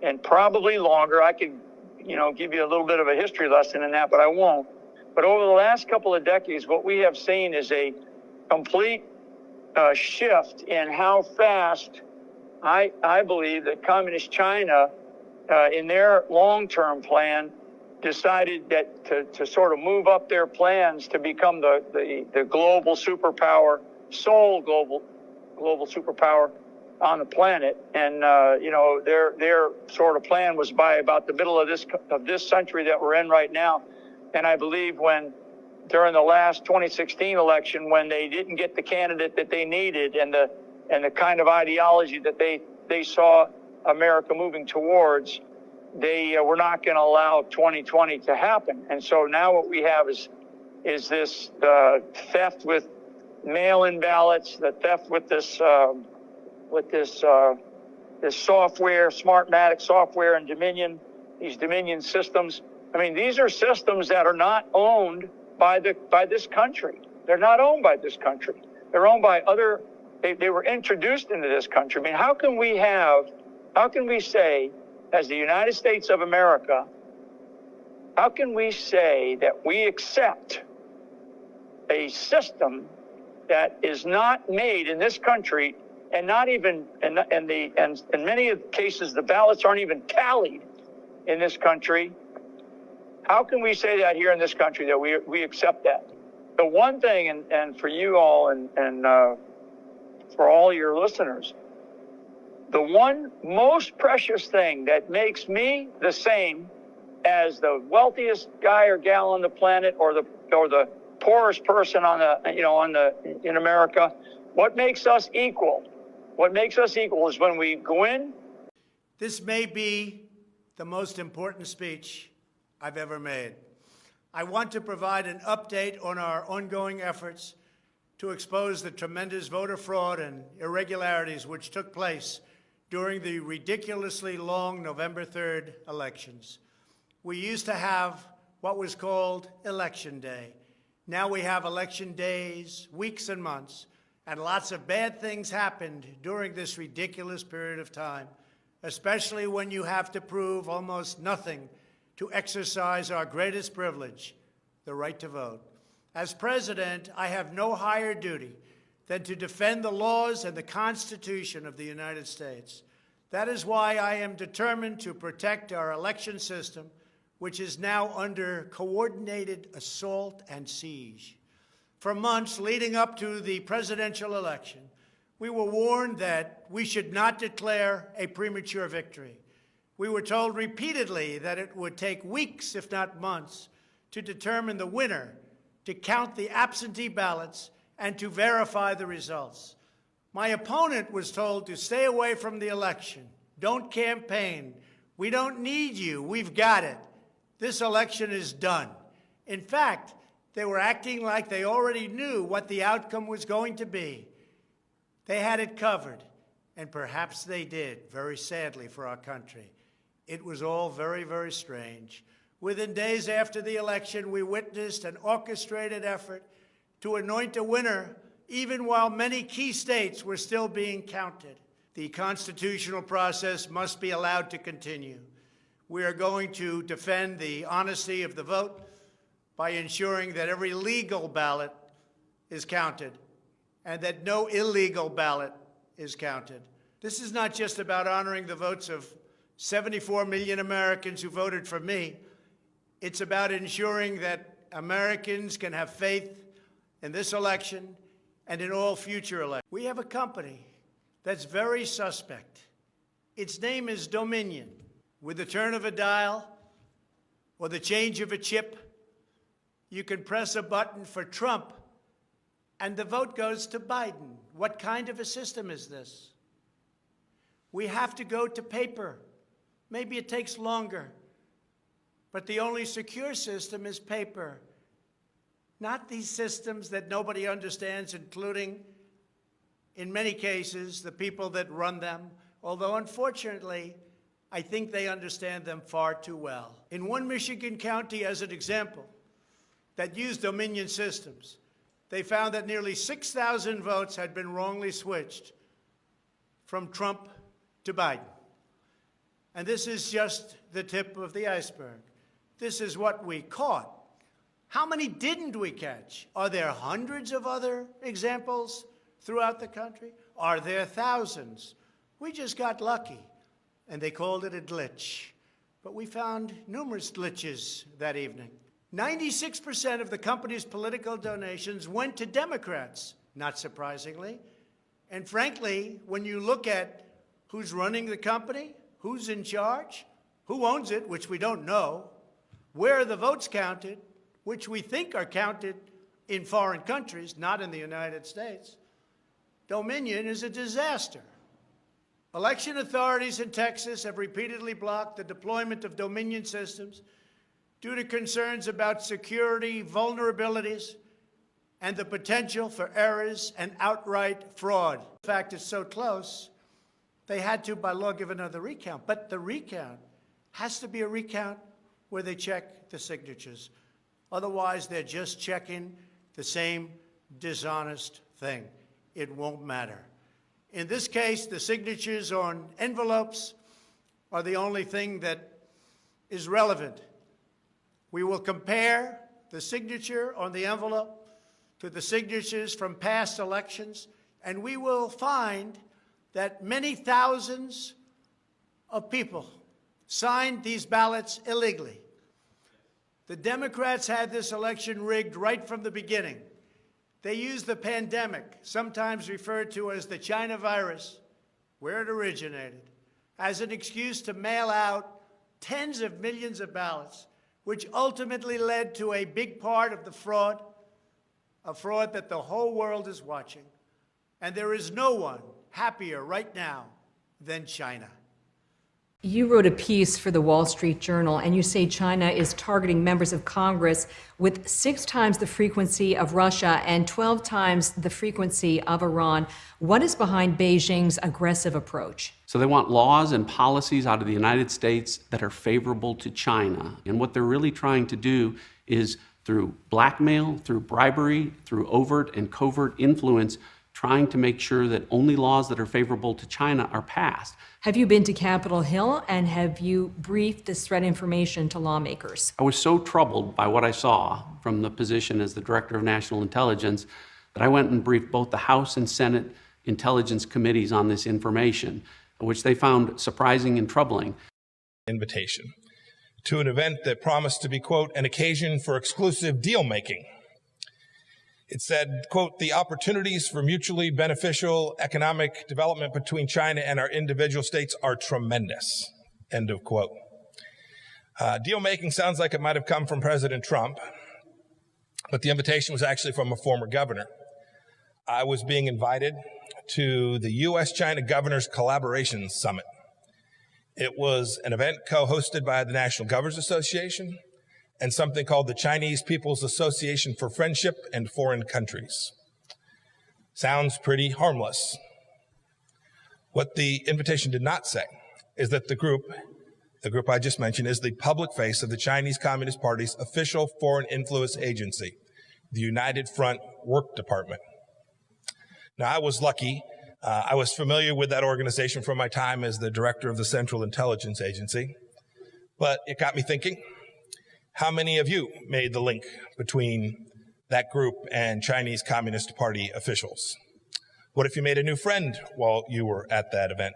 and probably longer, I could, give you a little bit of a history lesson in that, but I won't. But over the last couple of decades, what we have seen is a complete shift in how fast I believe that Communist China, in their long-term plan, decided that to sort of move up their plans to become the global superpower, sole global superpower on the planet. And their sort of plan was by about the middle of this century that we're in right now. And I believe during the last 2016 election, when they didn't get the candidate that they needed and the kind of ideology that they saw America moving towards, they were not going to allow 2020 to happen. And so now what we have is this theft with mail-in ballots, the theft with this software, Smartmatic software, and these Dominion systems. I mean, these are systems that are not owned by this country. They're not owned by this country. They're owned by other. They were introduced into this country. I mean, how can we say, as the United States of America, how can we say that we accept a system that is not made in this country, and not even and in many of the cases the ballots aren't even tallied in this country? How can we say that here in this country that we accept that? The one thing, and for you all and for all your listeners, the one most precious thing that makes me the same as the wealthiest guy or gal on the planet, or the poorest person in America, what makes us equal? What makes us equal is when we go in. This may be the most important speech I've ever made. I want to provide an update on our ongoing efforts to expose the tremendous voter fraud and irregularities which took place during the ridiculously long November 3rd elections. We used to have what was called Election Day. Now we have election days, weeks and months, and lots of bad things happened during this ridiculous period of time, especially when you have to prove almost nothing to exercise our greatest privilege, the right to vote. As president, I have no higher duty than to defend the laws and the Constitution of the United States. That is why I am determined to protect our election system, which is now under coordinated assault and siege. For months leading up to the presidential election, we were warned that we should not declare a premature victory. We were told repeatedly that it would take weeks, if not months, to determine the winner, to count the absentee ballots, and to verify the results. My opponent was told to stay away from the election. Don't campaign. We don't need you. We've got it. This election is done. In fact, they were acting like they already knew what the outcome was going to be. They had it covered, and perhaps they did, very sadly for our country. It was all very, very strange. Within days after the election, we witnessed an orchestrated effort to anoint a winner, even while many key states were still being counted. The constitutional process must be allowed to continue. We are going to defend the honesty of the vote by ensuring that every legal ballot is counted and that no illegal ballot is counted. This is not just about honoring the votes of 74 million Americans who voted for me. It's about ensuring that Americans can have faith in this election and in all future elections. We have a company that's very suspect. Its name is Dominion. With the turn of a dial or the change of a chip, you can press a button for Trump and the vote goes to Biden. What kind of a system is this? We have to go to paper. Maybe it takes longer, but the only secure system is paper. Not these systems that nobody understands, including, in many cases, the people that run them. Although, unfortunately, I think they understand them far too well. In one Michigan county, as an example, that used Dominion systems, they found that nearly 6,000 votes had been wrongly switched from Trump to Biden. And this is just the tip of the iceberg. This is what we caught. How many didn't we catch? Are there hundreds of other examples throughout the country? Are there thousands? We just got lucky, and they called it a glitch. But we found numerous glitches that evening. 96% of the company's political donations went to Democrats, not surprisingly. And frankly, when you look at who's running the company, who's in charge, who owns it, which we don't know, where are the votes counted, which we think are counted in foreign countries, not in the United States, Dominion is a disaster. Election authorities in Texas have repeatedly blocked the deployment of Dominion systems due to concerns about security vulnerabilities and the potential for errors and outright fraud. In fact, it's so close, they had to, by law, give another recount. But the recount has to be a recount where they check the signatures. Otherwise, they're just checking the same dishonest thing. It won't matter. In this case, the signatures on envelopes are the only thing that is relevant. We will compare the signature on the envelope to the signatures from past elections, and we will find that many thousands of people signed these ballots illegally. The Democrats had this election rigged right from the beginning. They used the pandemic, sometimes referred to as the China virus, where it originated, as an excuse to mail out tens of millions of ballots, which ultimately led to a big part of the fraud, a fraud that the whole world is watching. And there is no one happier right now than China. You wrote a piece for the Wall Street Journal, and you say China is targeting members of Congress with 6 times the frequency of Russia and 12 times the frequency of Iran. What is behind Beijing's aggressive approach? So they want laws and policies out of the United States that are favorable to China. And what they're really trying to do is, through blackmail, through bribery, through overt and covert influence, trying to make sure that only laws that are favorable to China are passed. Have you been to Capitol Hill, and have you briefed this threat information to lawmakers? I was so troubled by what I saw from the position as the Director of National Intelligence that I went and briefed both the House and Senate Intelligence Committees on this information, which they found surprising and troubling. Invitation to an event that promised to be, quote, an occasion for exclusive deal-making. It said, quote, the opportunities for mutually beneficial economic development between China and our individual states are tremendous, end of quote. Deal-making sounds like it might have come from President Trump, but the invitation was actually from a former governor. I was being invited to the U.S.-China Governors Collaboration Summit. It was an event co-hosted by the National Governors Association and something called the Chinese People's Association for Friendship and Foreign Countries. Sounds pretty harmless. What the invitation did not say is that the group I just mentioned, is the public face of the Chinese Communist Party's official foreign influence agency, the United Front Work Department. Now, I was lucky. I was familiar with that organization from my time as the director of the Central Intelligence Agency, but it got me thinking, how many of you made the link between that group and Chinese Communist Party officials? What if you made a new friend while you were at that event?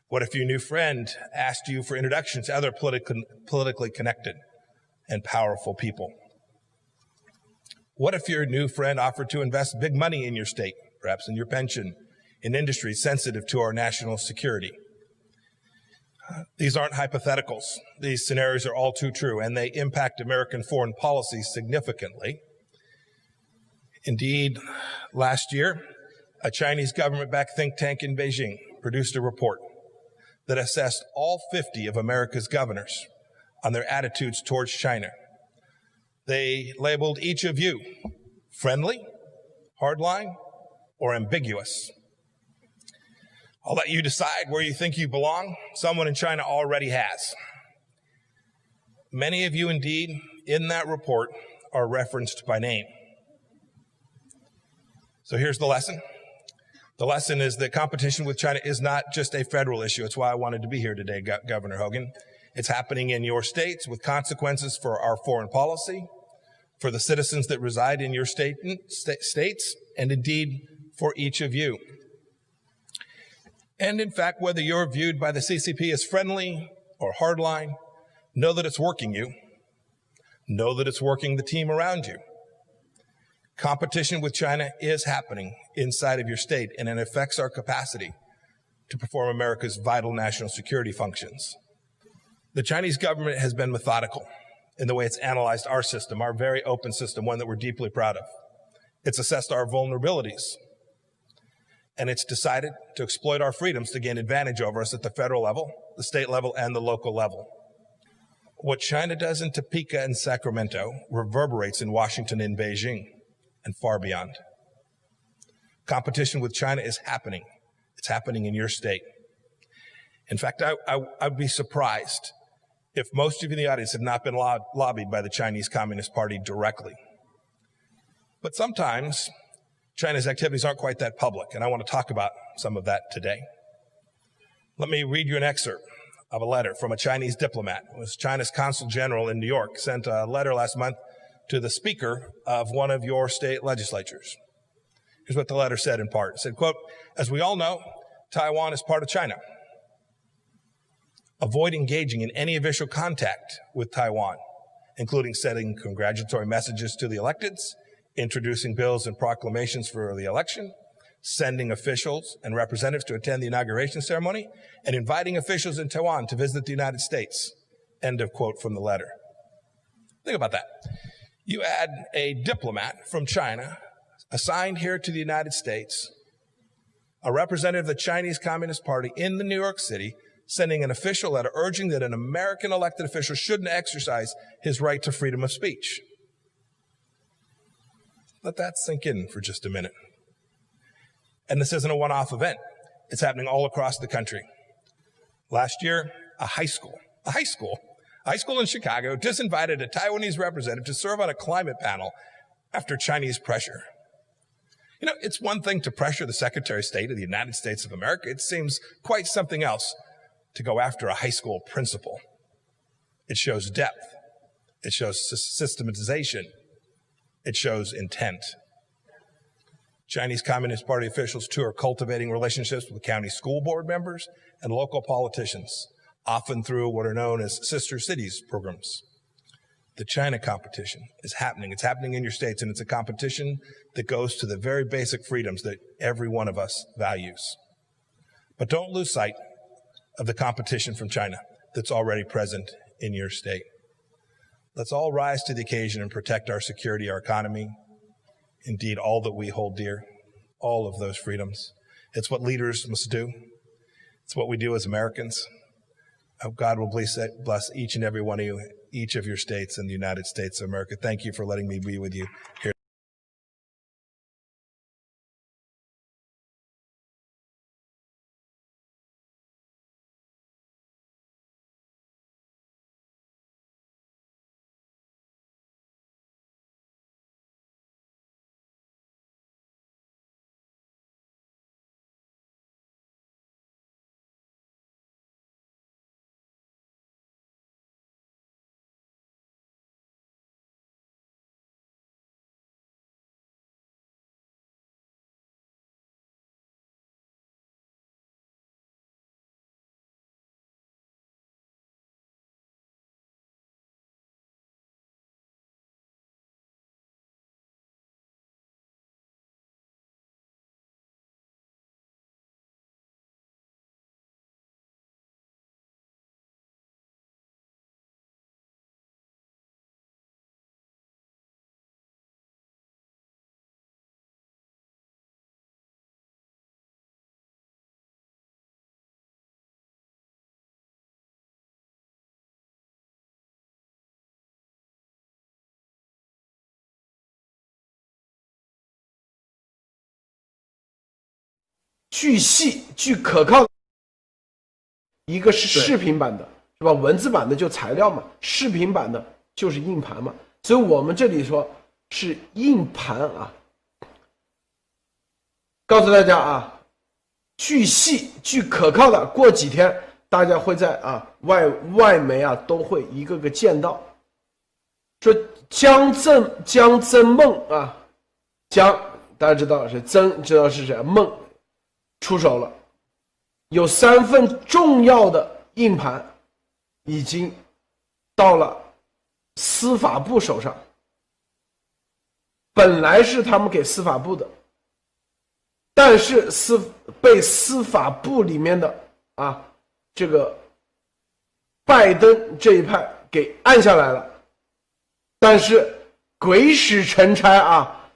What if your new friend asked you for introductions to other politically connected and powerful people? What if your new friend offered to invest big money in your state, perhaps in your pension, in industries sensitive to our national security? These aren't hypotheticals. These scenarios are all too true, and they impact American foreign policy significantly. Indeed, last year, a Chinese government-backed think tank in Beijing produced a report that assessed all 50 of America's governors on their attitudes towards China. They labeled each of you friendly, hardline, or ambiguous. I'll let you decide where you think you belong. Someone in China already has. Many of you, indeed, in that report are referenced by name. So here's the lesson. The lesson is that competition with China is not just a federal issue. It's why I wanted to be here today, Governor Hogan. It's happening in your states with consequences for our foreign policy, for the citizens that reside in your states, and indeed for each of you. And in fact, whether you're viewed by the CCP as friendly or hardline, know that it's working you. Know that it's working the team around you. Competition with China is happening inside of your state, and it affects our capacity to perform America's vital national security functions. The Chinese government has been methodical in the way it's analyzed our system, our very open system, one that we're deeply proud of. It's assessed our vulnerabilities, and it's decided to exploit our freedoms to gain advantage over us at the federal level, the state level, and the local level. What China does in Topeka and Sacramento reverberates in Washington and Beijing and far beyond. Competition with China is happening. It's happening in your state. In fact, I'd be surprised if most of you in the audience have not been lobbied by the Chinese Communist Party directly. But sometimes China's activities aren't quite that public, and I want to talk about some of that today. Let me read you an excerpt of a letter from a Chinese diplomat. It was China's consul general in New York, sent a letter last month to the speaker of one of your state legislatures. Here's what the letter said in part. It said, quote, "As we all know, Taiwan is part of China. Avoid engaging in any official contact with Taiwan, including sending congratulatory messages to the electeds, introducing bills and proclamations for the election, sending officials and representatives to attend the inauguration ceremony, and inviting officials in Taiwan to visit the United States." End of quote from the letter. Think about that. You add a diplomat from China assigned here to the United States, a representative of the Chinese Communist Party in the New York City, sending an official letter urging that an American elected official shouldn't exercise his right to freedom of speech. Let that sink in for just a minute. And this isn't a one-off event. It's happening all across the country. Last year, a high school in Chicago disinvited a Taiwanese representative to serve on a climate panel after Chinese pressure. You know, it's one thing to pressure the Secretary of State of the United States of America. It seems quite something else to go after a high school principal. It shows depth. It shows systematization. It shows intent. Chinese Communist Party officials, too, are cultivating relationships with county school board members and local politicians, often through what are known as sister cities programs. The China competition is happening. It's happening in your states, and it's a competition that goes to the very basic freedoms that every one of us values. But don't lose sight of the competition from China that's already present in your state. Let's all rise to the occasion and protect our security, our economy, indeed all that we hold dear, all of those freedoms. It's what leaders must do. It's what we do as Americans. I hope God will bless each and every one of you, each of your states in the United States of America. Thank you for letting me be with you here. 巨细、巨可靠。一个是视频版的，是吧？文字版的就材料嘛，视频版的就是硬盘嘛。所以我们这里说是硬盘啊。告诉大家啊，巨细、巨可靠的，过几天大家会在外媒啊都会一个个见到。说江增梦啊，江大家知道是增，知道是谁？梦出手了。有3份重要的硬盘已经到了司法部手上，本来是他们给司法部的，但是被司法部里面的这个拜登这一派给按下来了。但是鬼使神差啊，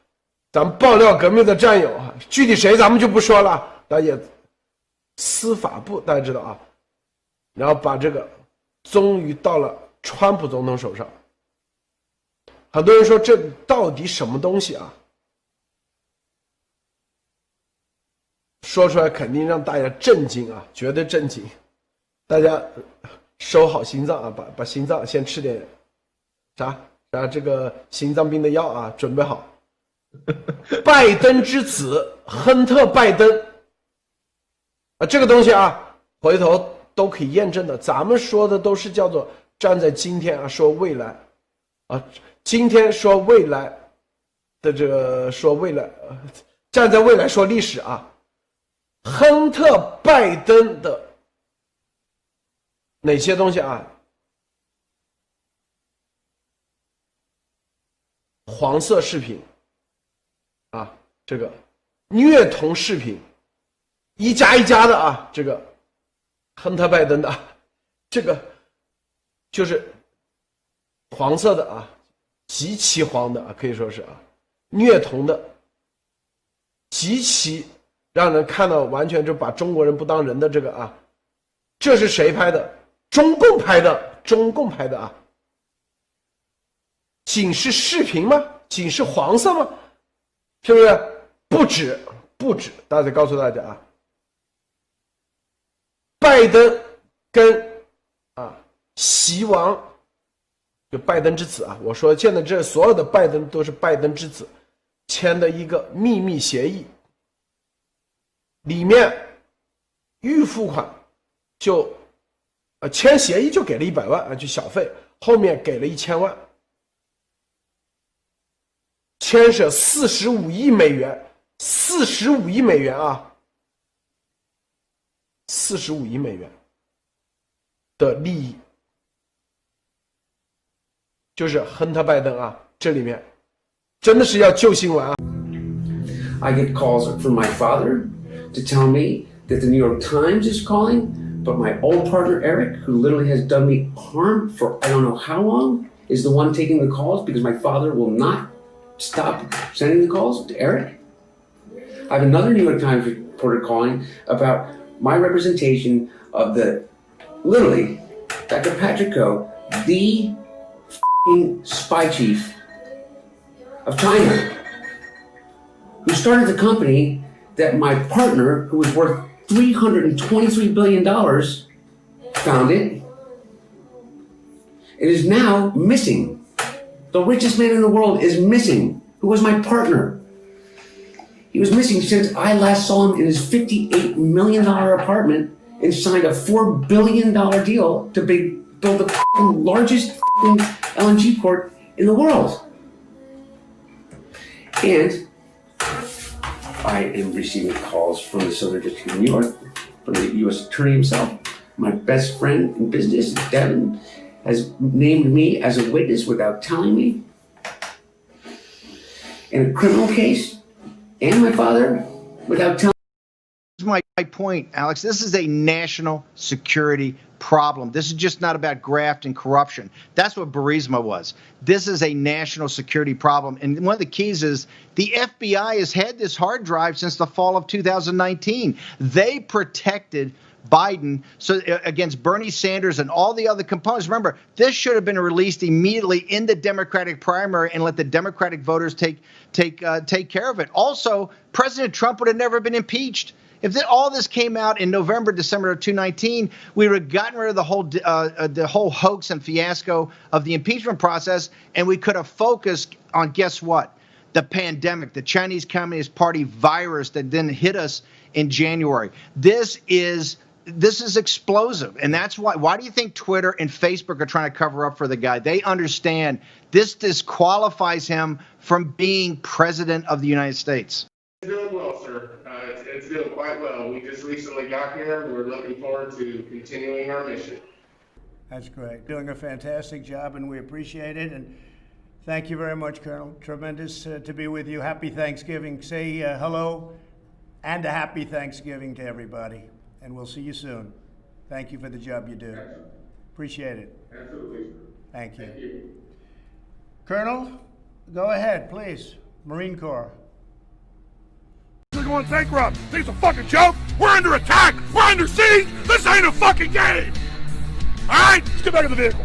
咱们爆料革命的战友具体谁咱们就不说了，但也司法部大家知道啊，然后把这个终于到了川普总统手上。很多人说这到底什么东西啊？说出来肯定让大家震惊啊，绝对震惊。大家收好心脏啊，把心脏先吃点啥这个心脏病的药啊，准备好。拜登之子亨特·拜登这个东西啊，回头都可以验证的。咱们说的都是叫做站在今天啊说未来今天说未来的这个说未来站在未来说历史啊。亨特·拜登的哪些东西啊？黄色视频这个虐童视频，一家一家的这个亨特·拜登的这个就是黄色的极其黄的可以说是虐童的，极其让人看到完全就把中国人不当人的这个这是谁拍的？中共拍的仅是视频吗？仅是黄色吗？是不是？不止，大家告诉大家拜登跟习王，就拜登之子我说现在这所有的拜登都是拜登之子签的一个秘密协议，里面预付款就签协议就给了100万就小费，后面给了1000万，牵涉45亿美元，45亿美元45亿美元的利益，就是亨特·拜登这里面真的是要救新闻I get calls from my father to tell me that the New York Times is calling, but my old partner Eric, who literally has done me harm for I don't know how long, is the one taking the calls because my father will not stop sending the calls to Eric. I have another New York Times reporter calling about my representation of literally, Dr. Patrick Koh, the spy chief of China, who started the company that my partner, who was worth $323 billion, founded. It is now missing. The richest man in the world is missing, who was my partner. He was missing since I last saw him in his $58 million apartment and signed a $4 billion deal to build the largest LNG port in the world. And I am receiving calls from the Southern District of New York, from the U.S. Attorney himself. My best friend in business, Devin, has named me as a witness without telling me in a criminal case, and my father without telling. My point, Alex. This is a national security problem. This is just not about graft and corruption. That's what Burisma was. This is a national security problem. And one of the keys is the FBI has had this hard drive since the fall of 2019. They protected Biden against Bernie Sanders and all the other components. Remember, this should have been released immediately in the Democratic primary and let the Democratic voters take care of it. Also, President Trump would have never been impeached If all this came out in November, December of 2019, we would have gotten rid of the whole hoax and fiasco of the impeachment process, and we could have focused on, guess what? The pandemic, the Chinese Communist Party virus that then hit us in January. This is explosive, and that's why. Why do you think Twitter and Facebook are trying to cover up for the guy? They understand this disqualifies him from being president of the United States. It's doing well, sir. It's doing quite well. We just recently got here. We're looking forward to continuing our mission. That's great. Doing a fantastic job, and we appreciate it. And thank you very much, Colonel. Tremendous to be with you. Happy Thanksgiving. Say hello and a happy Thanksgiving to everybody. And we'll see you soon. Thank you for the job you do. Excellent. Appreciate it. Absolutely, sir. Thank you. Thank you. Colonel, go ahead, please. Marine Corps. They're going bankrupt. Think it's a fucking joke? We're under attack. We're under siege. This ain't a fucking game. All right, let's get back in the vehicle.